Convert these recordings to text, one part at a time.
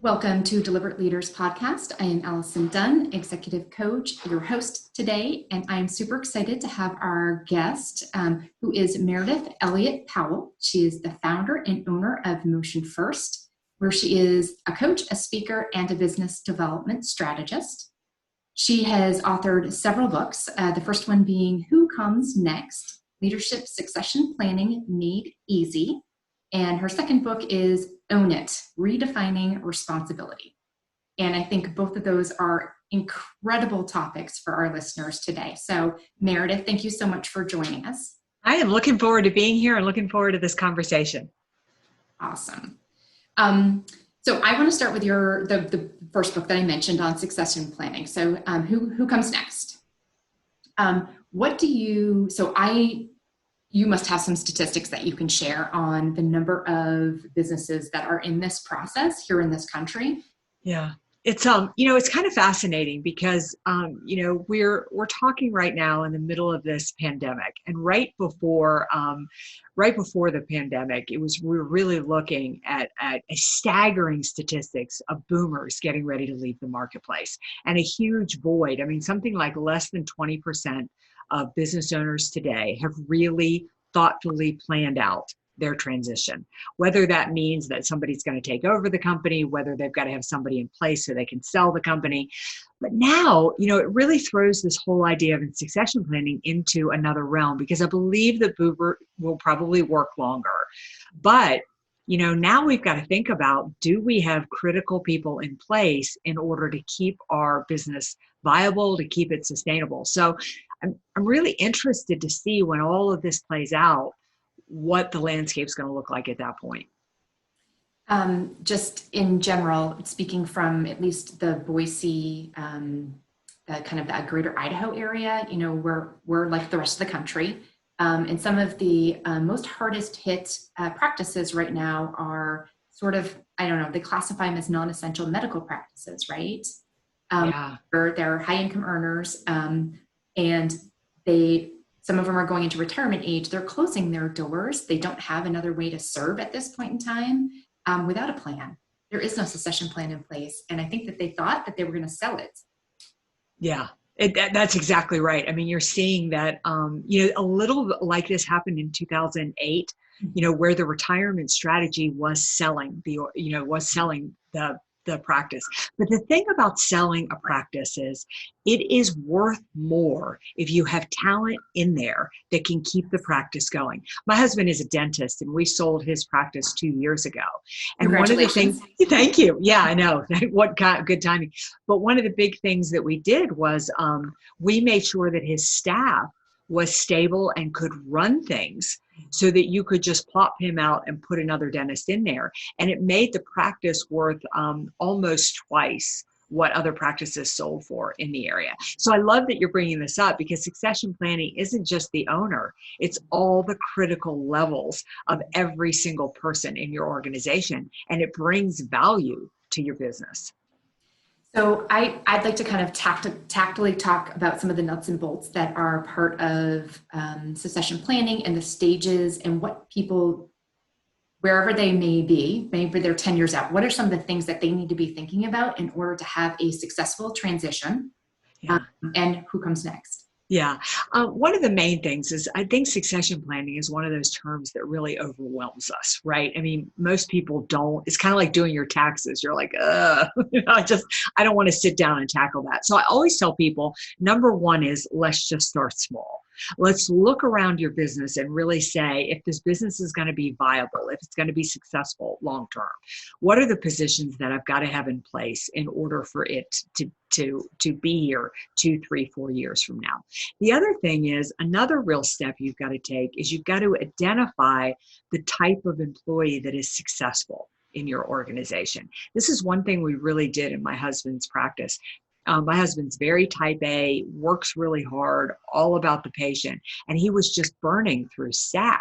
Welcome to Deliberate Leaders Podcast. I am Allison Dunn, Executive Coach, your host today, and I'm super excited to have our guest, who is Meredith Elliott Powell. She is the founder and owner of MotionFirst, where she is a coach, a speaker, and a business development strategist. She has authored several books, the first one being Who Comes Next? Leadership Succession Planning Made Easy. And her second book is Own It, Redefining Responsibility. And I think both of those are incredible topics for our listeners today. So Meredith, thank you so much for joining us. I am looking forward to being here and looking forward to this conversation. Awesome. So I want to start with the first book that I mentioned on succession planning. So who comes next? You must have some statistics that you can share on the number of businesses that are in this process here in this country. Yeah, it's it's kind of fascinating because we're talking right now in the middle of this pandemic, and right before the pandemic, we're really looking at a staggering statistics of boomers getting ready to leave the marketplace, and a huge void. I mean, something like less than 20% of business owners today have really thoughtfully planned out their transition, whether that means that somebody's going to take over the company, whether they've got to have somebody in place so they can sell the company. But now, it really throws this whole idea of succession planning into another realm, because I believe that boomer will probably work longer. But now we've got to think about, do we have critical people in place in order to keep our business viable, to keep it sustainable? So I'm really interested to see, when all of this plays out, what the landscape's going to look like at that point. Just in general, speaking from at least the Boise, kind of the greater Idaho area, we're like the rest of the country. And some of the most hardest hit practices right now are sort of, they classify them as non-essential medical practices, right? They're high income earners, and some of them are going into retirement age. They're closing their doors. They don't have another way to serve at this point in time without a plan. There is no succession plan in place. And I think that they thought that they were going to sell it. Yeah. That's exactly right. I mean, you're seeing that, a little like this happened in 2008, where the retirement strategy was selling the practice. But the thing about selling a practice is it is worth more if you have talent in there that can keep the practice going. My husband is a dentist, and we sold his practice 2 years ago. And one of the things, thank you. Yeah, I know. What good timing. But one of the big things that we did was we made sure that his staff was stable and could run things, so that you could just plop him out and put another dentist in there. And it made the practice worth almost twice what other practices sold for in the area. So I love that you're bringing this up, because succession planning isn't just the owner, it's all the critical levels of every single person in your organization, and it brings value to your business. So I'd like to kind of tactily talk about some of the nuts and bolts that are part of succession planning, and the stages, and what people, wherever they may be, maybe they're 10 years out, what are some of the things that they need to be thinking about in order to have a successful transition, and who comes next? Yeah. One of the main things is, I think succession planning is one of those terms that really overwhelms us, right? I mean, most people don't. It's kind of like doing your taxes. You're like, I don't want to sit down and tackle that. So I always tell people, number one is, let's just start small. Let's look around your business and really say, if this business is going to be viable, if it's going to be successful long term, what are the positions that I've got to have in place in order for it to be here 2, 3, 4 years from now? The other thing is, another real step you've got to take is you've got to identify the type of employee that is successful in your organization. This is one thing we really did in my husband's practice. My husband's very type A, works really hard, all about the patient, and he was just burning through staff.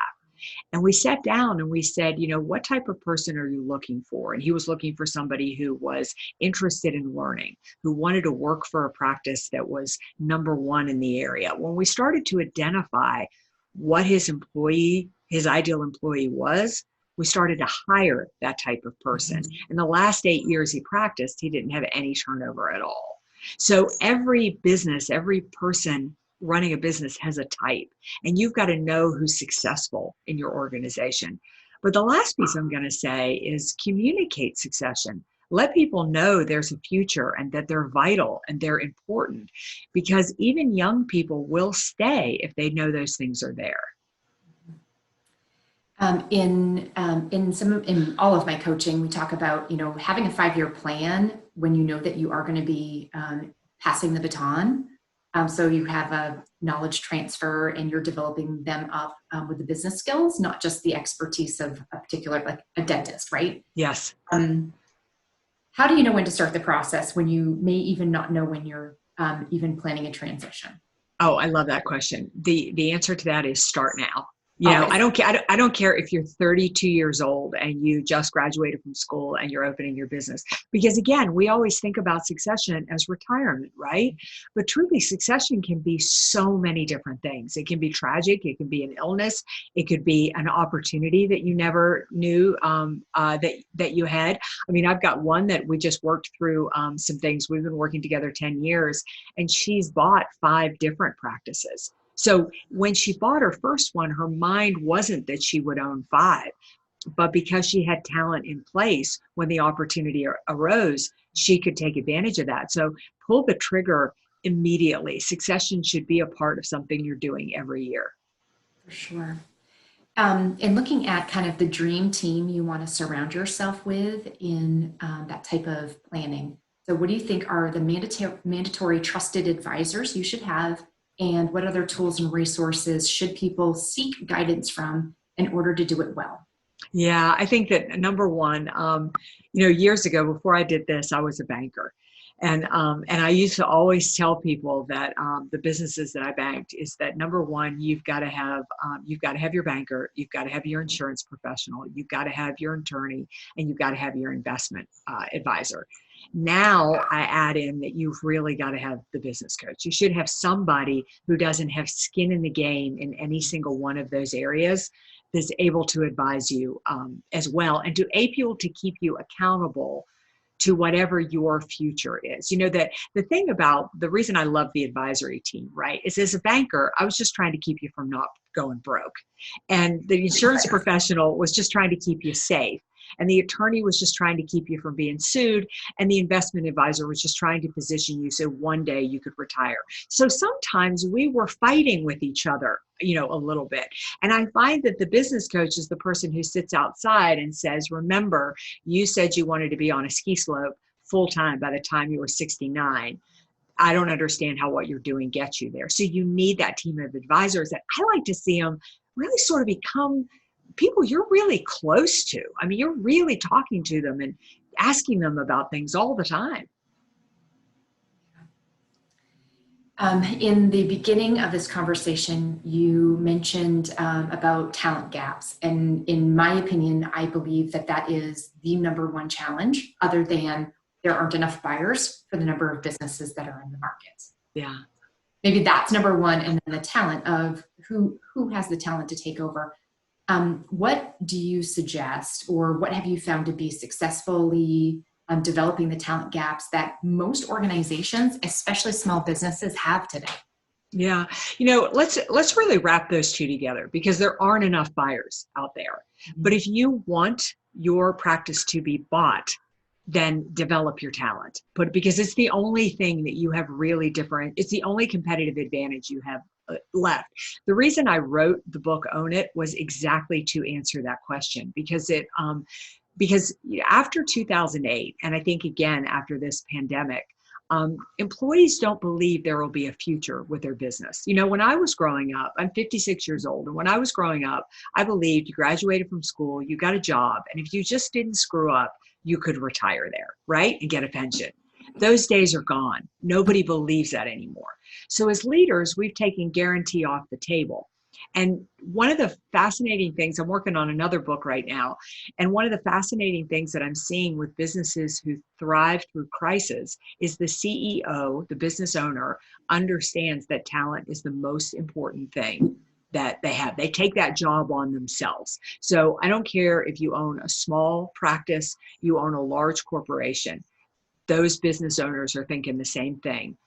And we sat down and we said, what type of person are you looking for? And he was looking for somebody who was interested in learning, who wanted to work for a practice that was number one in the area. When we started to identify what his ideal employee was, we started to hire that type of person. In the last 8 years he practiced, he didn't have any turnover at all. So every business, every person running a business has a type, and you've got to know who's successful in your organization. But the last piece I'm going to say is communicate succession. Let people know there's a future and that they're vital and they're important, because even young people will stay if they know those things are there. In all of my coaching, we talk about, having a 5-year plan when you know that you are going to be passing the baton. So you have a knowledge transfer and you're developing them up with the business skills, not just the expertise of a particular, like a dentist, right? Yes. How do you know when to start the process when you may even not know when you're even planning a transition? Oh, I love that question. The answer to that is start now. I don't care if you're 32 years old and you just graduated from school and you're opening your business, because again, we always think about succession as retirement, right? But truly, succession can be so many different things. It can be tragic. It can be an illness. It could be an opportunity that you never knew that you had. I mean, I've got one that we just worked through some things. We've been working together 10 years, and she's bought 5 different practices. So when she bought her first one, her mind wasn't that she would own 5, but because she had talent in place, when the opportunity arose, she could take advantage of that. So pull the trigger immediately. Succession should be a part of something you're doing every year. For sure. And looking at kind of the dream team you want to surround yourself with in that type of planning. So what do you think are the mandatory trusted advisors you should have? And what other tools and resources should people seek guidance from in order to do it well? Yeah, I think that number one, years ago, before I did this, I was a banker. And I used to always tell people that the businesses that I banked is that number one, you've got to have your banker, you've got to have your insurance professional, you've got to have your attorney, and you've got to have your investment advisor. Now I add in that you've really got to have the business coach. You should have somebody who doesn't have skin in the game in any single one of those areas, that's able to advise you as well, and to able to keep you accountable to whatever your future is. That the thing about the reason I love the advisory team, right, is as a banker, I was just trying to keep you from not going broke. And the insurance professional was just trying to keep you safe. And the attorney was just trying to keep you from being sued. And the investment advisor was just trying to position you so one day you could retire. So sometimes we were fighting with each other, a little bit. And I find that the business coach is the person who sits outside and says, remember, you said you wanted to be on a ski slope full time by the time you were 69. I don't understand how what you're doing gets you there. So you need that team of advisors that I like to see them really sort of become people you're really close to. I mean, you're really talking to them and asking them about things all the time. In the beginning of this conversation, you mentioned about talent gaps. And in my opinion, I believe that is the number one challenge, other than there aren't enough buyers for the number of businesses that are in the market. Yeah. Maybe that's number one. And then the talent of who has the talent to take over. What do you suggest, or what have you found to be successfully developing the talent gaps that most organizations, especially small businesses, have today? Yeah. Let's really wrap those two together, because there aren't enough buyers out there. Mm-hmm. But if you want your practice to be bought, then develop your talent. Because it's the only thing that you have really different. It's the only competitive advantage you have left. The reason I wrote the book Own It was exactly to answer that question, because after 2008, and I think again after this pandemic, employees don't believe there will be a future with their business. When I was growing up, I'm 56 years old, and when I was growing up, I believed you graduated from school, you got a job, and if you just didn't screw up, you could retire there, right, and get a pension. Those days are gone. Nobody believes that anymore. So as leaders, we've taken guarantee off the table. And one of the fascinating things, I'm working on another book right now, and one of the fascinating things that I'm seeing with businesses who thrive through crisis is the CEO, the business owner, understands that talent is the most important thing that they have. They take that job on themselves. So I don't care if you own a small practice, you own a large corporation. Those business owners are thinking the same thing.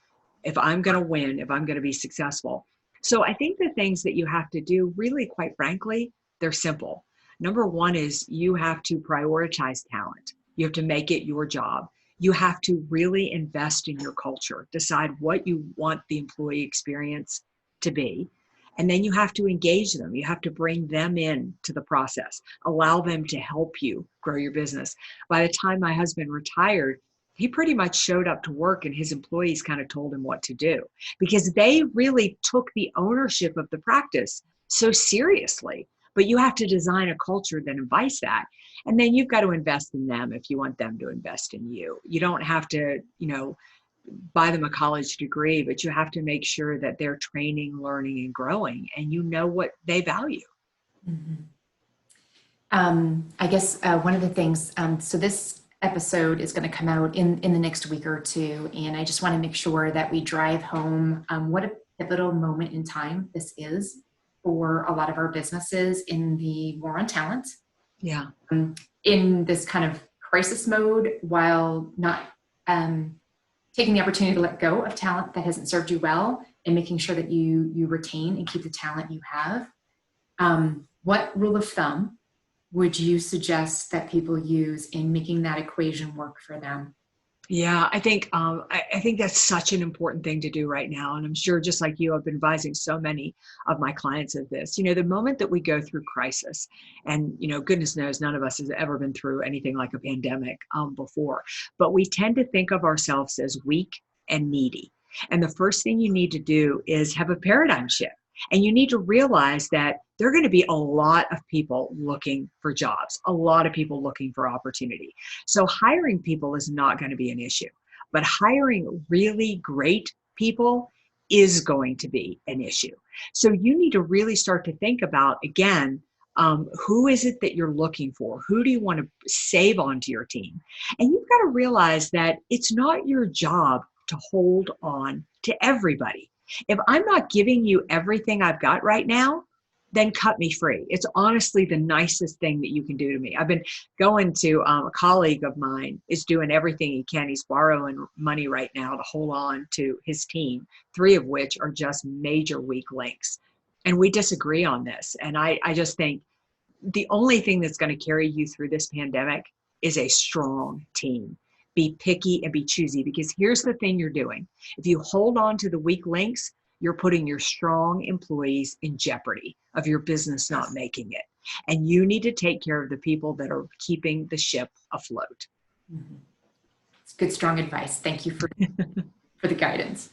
If I'm going to win, if I'm going to be successful. So I think the things that you have to do, really, quite frankly, they're simple. Number one is you have to prioritize talent. You have to make it your job. You have to really invest in your culture, decide what you want the employee experience to be. And then you have to engage them. You have to bring them in to the process, allow them to help you grow your business. By the time my husband retired, he pretty much showed up to work and his employees kind of told him what to do because they really took the ownership of the practice so seriously. But you have to design a culture that invites that. And then you've got to invest in them if you want them to invest in you. You don't have to, buy them a college degree, but you have to make sure that they're training, learning, and growing, and you know what they value. Mm-hmm. I guess one of the things, so this episode is going to come out in the next week or two, and I just want to make sure that we drive home what a pivotal moment in time this is for a lot of our businesses in the war on talent. Yeah. In this kind of crisis mode, while not taking the opportunity to let go of talent that hasn't served you well and making sure that you retain and keep the talent you have. What rule of thumb would you suggest that people use in making that equation work for them? Yeah, I think that's such an important thing to do right now. And I'm sure just like you, I've been advising so many of my clients of this. The moment that we go through crisis, and goodness knows none of us has ever been through anything like a pandemic before, but we tend to think of ourselves as weak and needy. And the first thing you need to do is have a paradigm shift. And you need to realize that there are going to be a lot of people looking for jobs, a lot of people looking for opportunity. So hiring people is not going to be an issue, but hiring really great people is going to be an issue. So you need to really start to think about, again, who is it that you're looking for? Who do you want to save onto your team? And you've got to realize that it's not your job to hold on to everybody. If I'm not giving you everything I've got right now, then cut me free. It's honestly the nicest thing that you can do to me. I've been going to a colleague of mine is doing everything he can. He's borrowing money right now to hold on to his team, 3 of which are just major weak links. And we disagree on this. And I just think the only thing that's going to carry you through this pandemic is a strong team. Be picky and be choosy, because here's the thing you're doing. If you hold on to the weak links, you're putting your strong employees in jeopardy of your business not making it. And you need to take care of the people that are keeping the ship afloat. Mm-hmm. It's good, strong advice. Thank you for the guidance.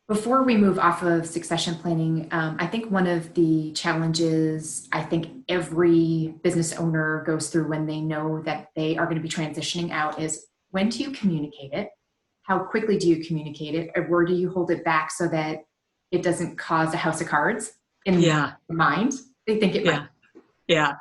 Before we move off of succession planning, I think one of the challenges I think every business owner goes through when they know that they are going to be transitioning out is, when do you communicate it? How quickly do you communicate it? Or where do you hold it back so that it doesn't cause a house of cards in their mind? They think it might. Yeah.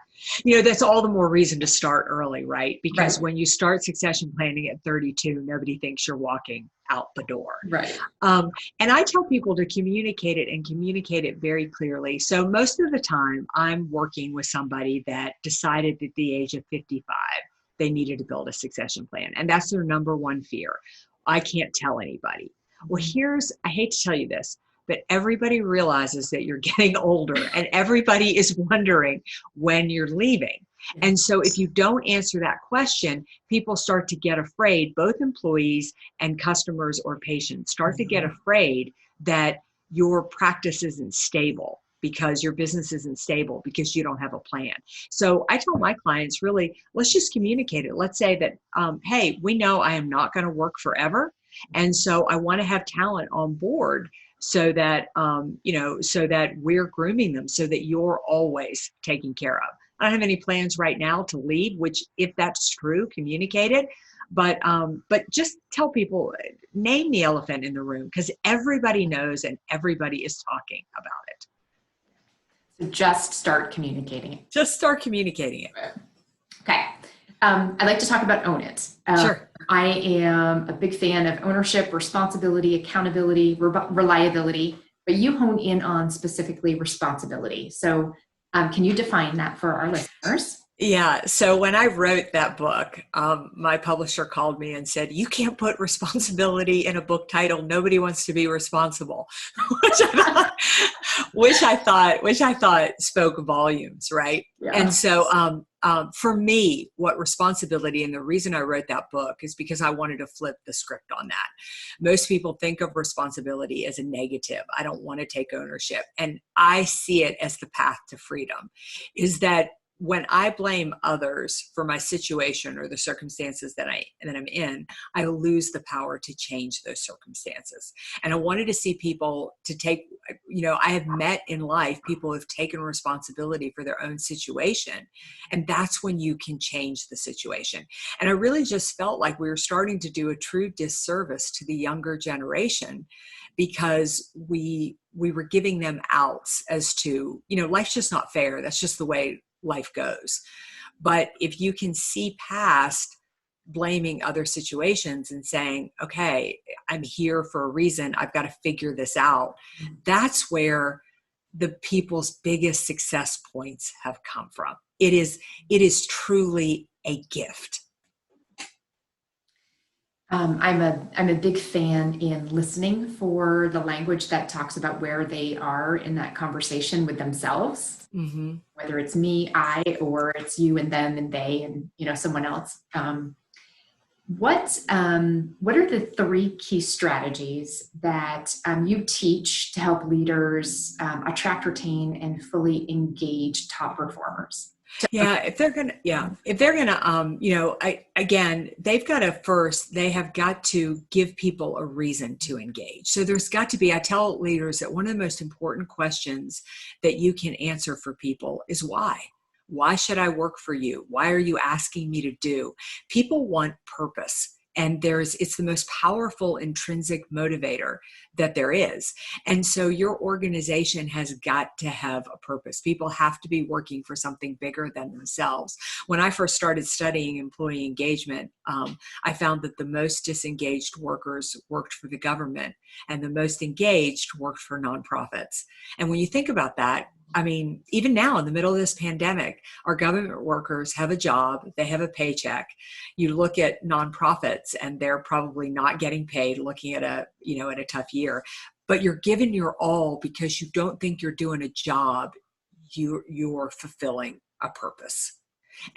That's all the more reason to start early, right? Because when you start succession planning at 32, nobody thinks you're walking out the door. Right. And I tell people to communicate it and communicate it very clearly. So most of the time I'm working with somebody that decided at the age of 55, they needed to build a succession plan. And that's their number one fear. I can't tell anybody. Well, I hate to tell you this, but everybody realizes that you're getting older and everybody is wondering when you're leaving. And so if you don't answer that question, people start to get afraid, both employees and customers or patients start to get afraid that your practice isn't stable because your business isn't stable because you don't have a plan. So I tell my clients, really, let's just communicate it. Let's say that, hey, we know I am not going to work forever. And so I want to have talent on board so that, so that we're grooming them so that you're always taken care of. I don't have any plans right now to leave, which if that's true, communicate it. But just tell people, name the elephant in the room, because everybody knows and everybody is talking about it. So just start communicating it. Just start communicating it. Okay. I'd like to talk about own it. Sure. I am a big fan of ownership, responsibility, accountability, reliability, but you hone in on specifically responsibility. So can you define that for our listeners? Yeah. So when I wrote that book, my publisher called me and said, "You can't put responsibility in a book title. Nobody wants to be responsible," which I thought spoke volumes, right? Yeah. And so for me, what responsibility, and the reason I wrote that book is because I wanted to flip the script on that. Most people think of responsibility as a negative. I don't want to take ownership. And I see it as the path to freedom, is that when I blame others for my situation or the circumstances that I'm in, I lose the power to change those circumstances. And I wanted to see people to take, I have met in life people who have taken responsibility for their own situation. And that's when you can change the situation. And I really just felt like we were starting to do a true disservice to the younger generation, because we were giving them outs as to, life's just not fair. That's just the way life goes. But if you can see past blaming other situations and saying, okay, I'm here for a reason, I've got to figure this out, that's where the people's biggest success points have come from. It is truly a gift. I'm a big fan in listening for the language that talks about where they are in that conversation with themselves, mm-hmm. whether it's me, I, or it's you and them and they and someone else. What are the 3 key strategies that you teach to help leaders attract, retain, and fully engage top performers? If they're gonna, they have got to give people a reason to engage. So there's got to be, I tell leaders that one of the most important questions that you can answer for people is why. Why should I work for you? Why are you asking me to do? People want purpose. And it's the most powerful intrinsic motivator that there is. And so your organization has got to have a purpose. People have to be working for something bigger than themselves. When I first started studying employee engagement, I found that the most disengaged workers worked for the government, and the most engaged worked for nonprofits. And when you think about that, I mean, even now in the middle of this pandemic, our government workers have a job, they have a paycheck. You look at nonprofits and they're probably not getting paid, looking at a tough year, but you're giving your all because you don't think you're doing a job, you're fulfilling a purpose.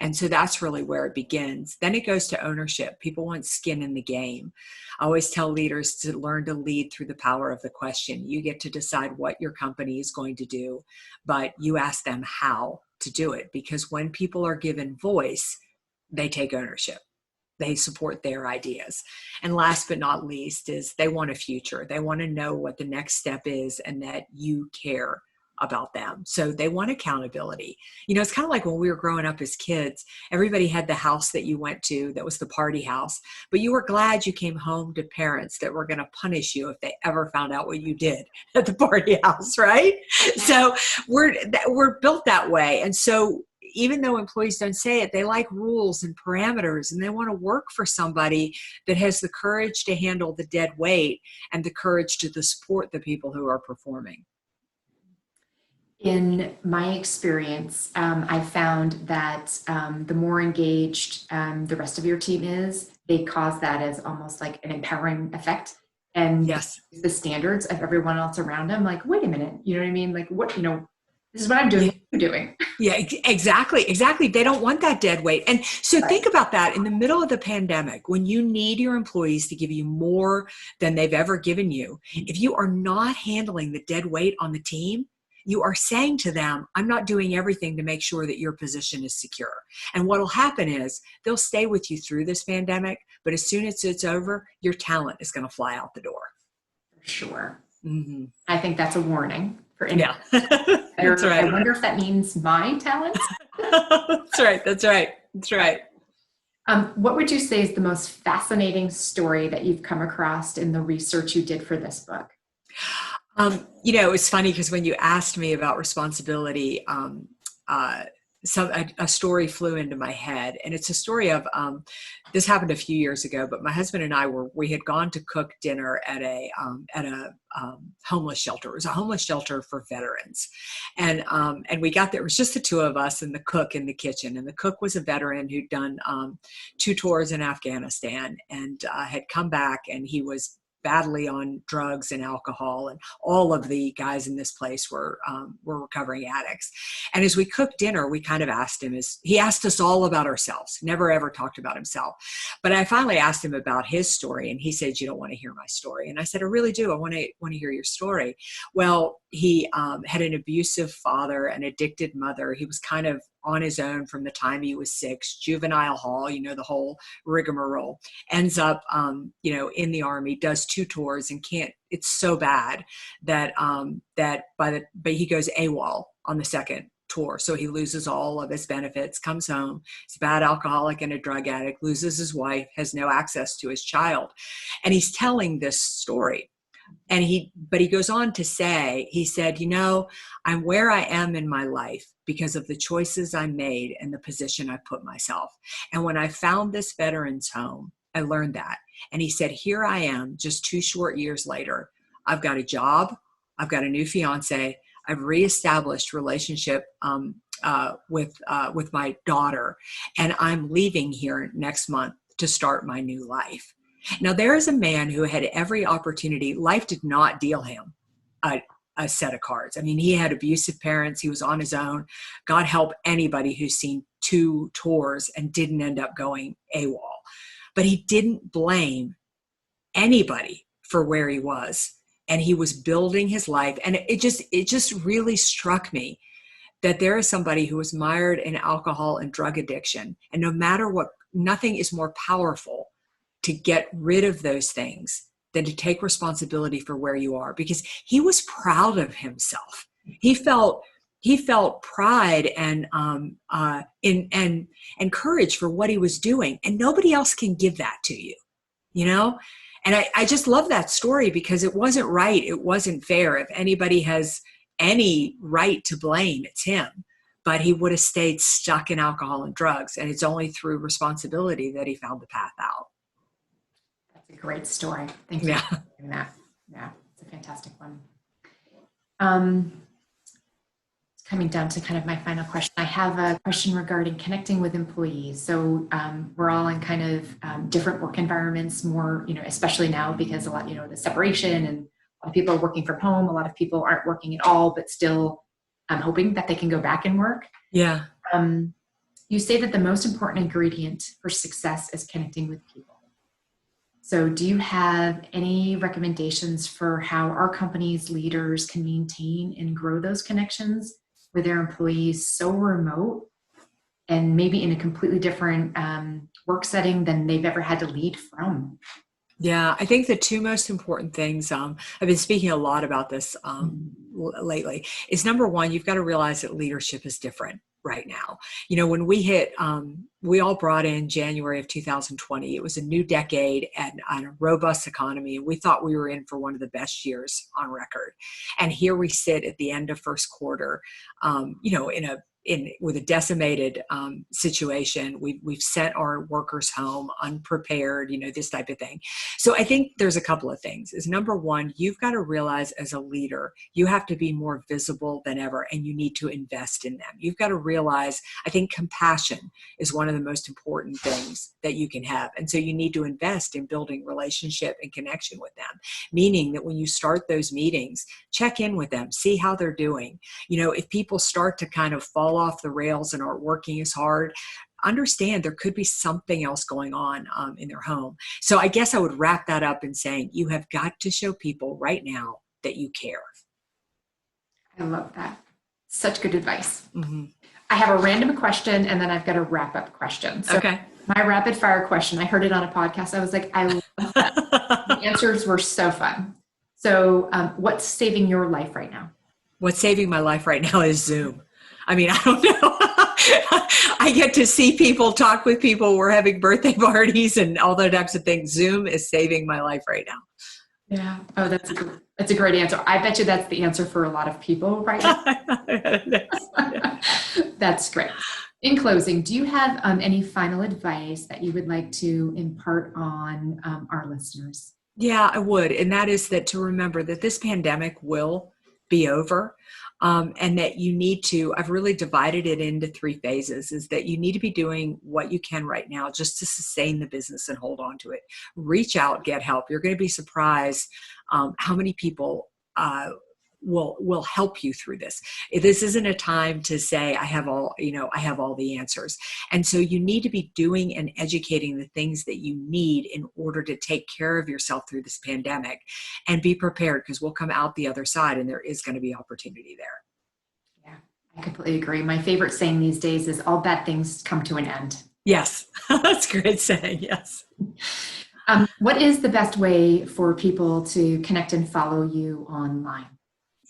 And so that's really where it begins. Then it goes to ownership. People want skin in the game. I always tell leaders to learn to lead through the power of the question. You get to decide what your company is going to do, but you ask them how to do it, because when people are given voice, they take ownership. They support their ideas. And last but not least is they want a future. They want to know what the next step is and that you care about them. So they want accountability. It's kind of like when we were growing up as kids, everybody had the house that you went to that was the party house, but you were glad you came home to parents that were going to punish you if they ever found out what you did at the party house, right? So we're built that way. And so even though employees don't say it, they like rules and parameters, and they want to work for somebody that has the courage to handle the dead weight and the courage to support the people who are performing. In my experience, I found that the more engaged the rest of your team is, they cause that as almost like an empowering effect. And yes, the standards of everyone else around them, like, wait a minute, you know what I mean? Like, what, this is what I'm doing, what you're doing. Yeah, exactly. They don't want that dead weight. And so think about that in the middle of the pandemic, when you need your employees to give you more than they've ever given you. If you are not handling the dead weight on the team, you are saying to them, I'm not doing everything to make sure that your position is secure. And what will happen is they'll stay with you through this pandemic, but as soon as it's over, your talent is going to fly out the door. For sure. Mm-hmm. I think that's a warning for anyone. Yeah, that's right. I wonder if that means my talent. That's right. What would you say is the most fascinating story that you've come across in the research you did for this book? It's funny because when you asked me about responsibility, a story flew into my head, and it's a story of this happened a few years ago. But my husband and I we had gone to cook dinner at a homeless shelter. It was a homeless shelter for veterans, and we got there. It was just the two of us and the cook in the kitchen. And the cook was a veteran who'd done 2 tours in Afghanistan and had come back, and he was badly on drugs and alcohol, and all of the guys in this place were recovering addicts. And as we cooked dinner, we kind of asked him, he asked us all about ourselves, never ever talked about himself. But I finally asked him about his story, and he said, "You don't want to hear my story." And I said, "I really do. I want to hear your story." Well, he had an abusive father, an addicted mother. He was kind of on his own from the time he was 6, juvenile hall, the whole rigmarole, ends up, in the Army, does 2 tours and it's so bad that but he goes AWOL on the second tour. So he loses all of his benefits, comes home, he's a bad alcoholic and a drug addict, loses his wife, has no access to his child. And he's telling this story. But he goes on to say, he said, I'm where I am in my life because of the choices I made and the position I put myself. And when I found this veterans home, I learned that. And he said, here I am just 2 short years later. I've got a job. I've got a new fiance. I've reestablished relationship with my daughter. And I'm leaving here next month to start my new life. Now, there is a man who had every opportunity. Life did not deal him a set of cards. I mean, he had abusive parents. He was on his own. God help anybody who's seen 2 tours and didn't end up going AWOL. But he didn't blame anybody for where he was. And he was building his life. And it just really struck me that there is somebody who was mired in alcohol and drug addiction. And no matter what, nothing is more powerful to get rid of those things than to take responsibility for where you are, because he was proud of himself. He felt pride and courage for what he was doing, and nobody else can give that to you, And I just love that story because it wasn't right. It wasn't fair. If anybody has any right to blame, it's him. But he would have stayed stuck in alcohol and drugs, and it's only through responsibility that he found the path out. That's a great story. Thank you for sharing that. Yeah, it's a fantastic one. Coming down to kind of my final question, I have a question regarding connecting with employees. So we're all in kind of different work environments, more, especially now because a lot, the separation, and a lot of people are working from home. A lot of people aren't working at all, but still hoping that they can go back and work. Yeah. You say that the most important ingredient for success is connecting with people. So do you have any recommendations for how our company's leaders can maintain and grow those connections with their employees so remote and maybe in a completely different work setting than they've ever had to lead from? Yeah, I think the 2 most important things, I've been speaking a lot about this lately, is number 1, you've got to realize that leadership is different right now. When we hit, we all brought in January of 2020. It was a new decade and a robust economy. And we thought we were in for one of the best years on record. And here we sit at the end of first quarter, with a decimated situation. We've sent our workers home unprepared, this type of thing. So I think there's a couple of things. Is number 1, you've got to realize as a leader, you have to be more visible than ever, and you need to invest in them. You've got to realize, I think compassion is one of the most important things that you can have. And so you need to invest in building relationship and connection with them, meaning that when you start those meetings, check in with them, see how they're doing. If people start to kind of fall off the rails and aren't working as hard, understand there could be something else going on in their home. So I guess I would wrap that up in saying you have got to show people right now that you care. I love that. Such good advice. Mm-hmm. I have a random question and then I've got a wrap up question. So okay. My rapid fire question, I heard it on a podcast. I was like, I love that. The answers were so fun. So what's saving your life right now? What's saving my life right now is Zoom. I mean, I don't know. I get to see people, talk with people. We're having birthday parties and all those types of things. Zoom is saving my life right now. Yeah. Oh, that's a great answer. I bet you that's the answer for a lot of people right now. That's great. In closing, do you have any final advice that you would like to impart on our listeners? Yeah, I would. And that is that to remember that this pandemic will be over. And that you need to, I've really divided it into 3 phases, is that you need to be doing what you can right now just to sustain the business and hold on to it. Reach out, get help. You're going to be surprised how many people will help you through this. This isn't a time to say, I have all the answers. And so you need to be doing and educating the things that you need in order to take care of yourself through this pandemic, and be prepared, because we'll come out the other side and there is going to be opportunity there. Yeah, I completely agree. My favorite saying these days is all bad things come to an end. Yes, that's a great saying. Yes. What is the best way for people to connect and follow you online?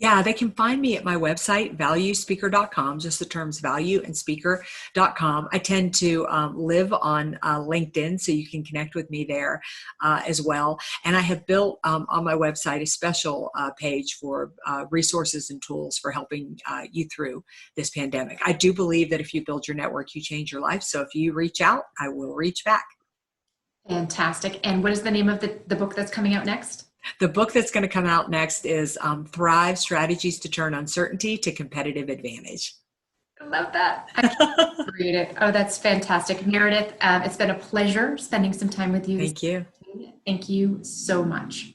Yeah, they can find me at my website, valuespeaker.com, just the terms value and speaker.com. I tend to live on LinkedIn, so you can connect with me there as well. And I have built on my website a special page for resources and tools for helping you through this pandemic. I do believe that if you build your network, you change your life. So if you reach out, I will reach back. Fantastic. And what is the name of the book that's coming out next? The book that's going to come out next is Thrive: Strategies to Turn Uncertainty to Competitive Advantage. I love that. I can't read it. Oh, that's fantastic. Meredith, it's been a pleasure spending some time with you. Thank you. Thank you so much.